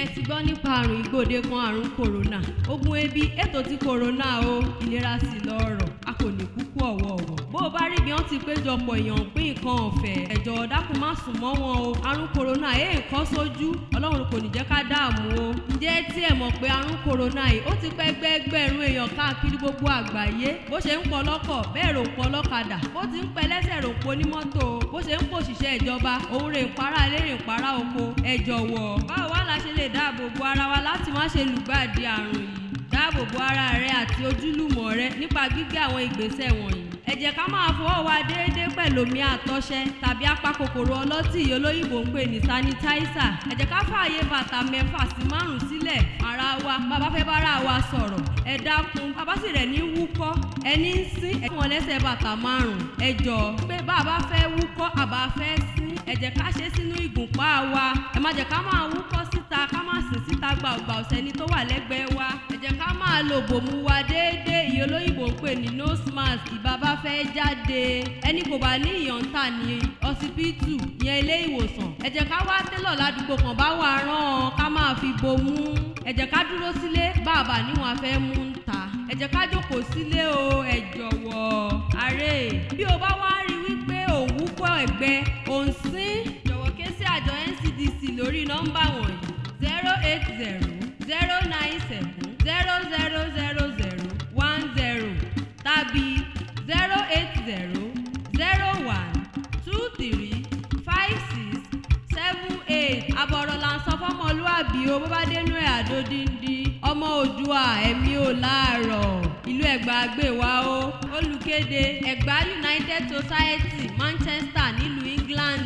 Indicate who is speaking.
Speaker 1: Ǹjẹ́ ti gbọ́ nípa àrùn ìgbòde kan àrùn kòrónà? Ogun ebi ètò ti kòrónà o, ìlera sì lọ́rọ̀, a kò ní kúkú ọ̀wọ̀ọ̀wọ̀. Bó o bá rí bí wọ́n ti péjọpọ̀ èèyàn ń pín nǹkan ọ̀fẹ́, ẹ̀jọ̀ dákun má sùn mọ́ wọn o. Àrùn kòrónà nǹkan sójú, Ọlọ́run kò ní jẹ́ ká dààmú o. Ǹjẹ́ tí ẹ mọ̀ pé àrùn kòrónà yìí ó ti pẹ́ gbẹ́gbẹ̀rún èèyàn káàkiri gbogbo àgbáyé? Bó ṣe ń pọ̀ lọ́kọ̀ bẹ́ẹ̀ rò ń pọ̀ lọ́kadà, bó ti ń pẹ́ lẹ́sẹ̀ rò ń pọ̀ onímọ́tò, bó ṣe ń pọ̀ òṣìṣẹ́ ìjọba, òun rè ń para ilé rè ń para oko. Ẹ jọ̀wọ́, báwo wá la ṣe lè dáàbò bo ara wa láti má ṣe lùgbàdì àrùn yìí? Dáàbò bo ara rẹ àti ojúlùmọ̀ rẹ nípa gbígbé àwọn ìgbésẹ̀ wọ̀nyí. Ẹ jẹ́ ká máa fọwọ́ wa déédéé pẹ̀lú omi àtọṣẹ tàbí apakòkòrò ọlọ́tì olóyìnbó ń pè ní sanitizer. Ẹ jẹ́ ká fààyè bàtà 6 sí 5 sílẹ̀ ara wa bàbá fẹ́ bára wa sọ̀rọ̀. Ẹ dákun bàbá sì rẹ̀ ní wúkọ́ ẹni ń sín ẹ fún wọn lẹ́sẹ̀ bàtà 5. Ẹ jọ̀ọ́ pé bàbá fẹ́ wúkọ́ àbá fẹ́ sín ẹ jẹ́ ká ṣe sínú ìgùnpá wa. Ẹ má jẹ́ ká máa wúkọ́ síta ká má sín síta gbàgbà ọ̀sẹ́ni tó wà lẹ́gbẹ̀ẹ́ wa. Ẹ jẹ́ ká máa lo bòmú wa déédéé ìyẹn olóyìnbó ń pè ní nose mask bàbá fẹ́ jáde. Ẹni kò bá ní ìyọ̀ǹta ní ọsibítù ìyẹn ilé ìwòsàn. Ẹ jẹ́ ká wá télọ̀ ládùúgbò kan bá wà rán ká máa fi bomú. Ẹ jẹ́ ká dúró sílé bàbá níwọ̀n afẹ́ mú ń ta. Ẹ jẹ́ ká jókòó sílé o ẹ jọ̀wọ́. Àrè bí o bá wá rí wípé òun wúkọ́ ẹ̀gbẹ́ òun sín jọ̀wọ́ ké sí àjọ NCDC lórí nọ́mbà wọ̀nyí 080-097-000010 tàbí 080-01-23-56-78. Àbọ̀rọ̀ là ń sọ fọ́mọlúàbí o bó bá dénú ẹ̀ àdó díndín. Ọmọ Oòduà ẹ̀mí ò láàárọ̀. Ìlú Ẹ̀gbá gbé wa o. Olùkéde Ẹ̀gbá United Society Manchester nílùú England.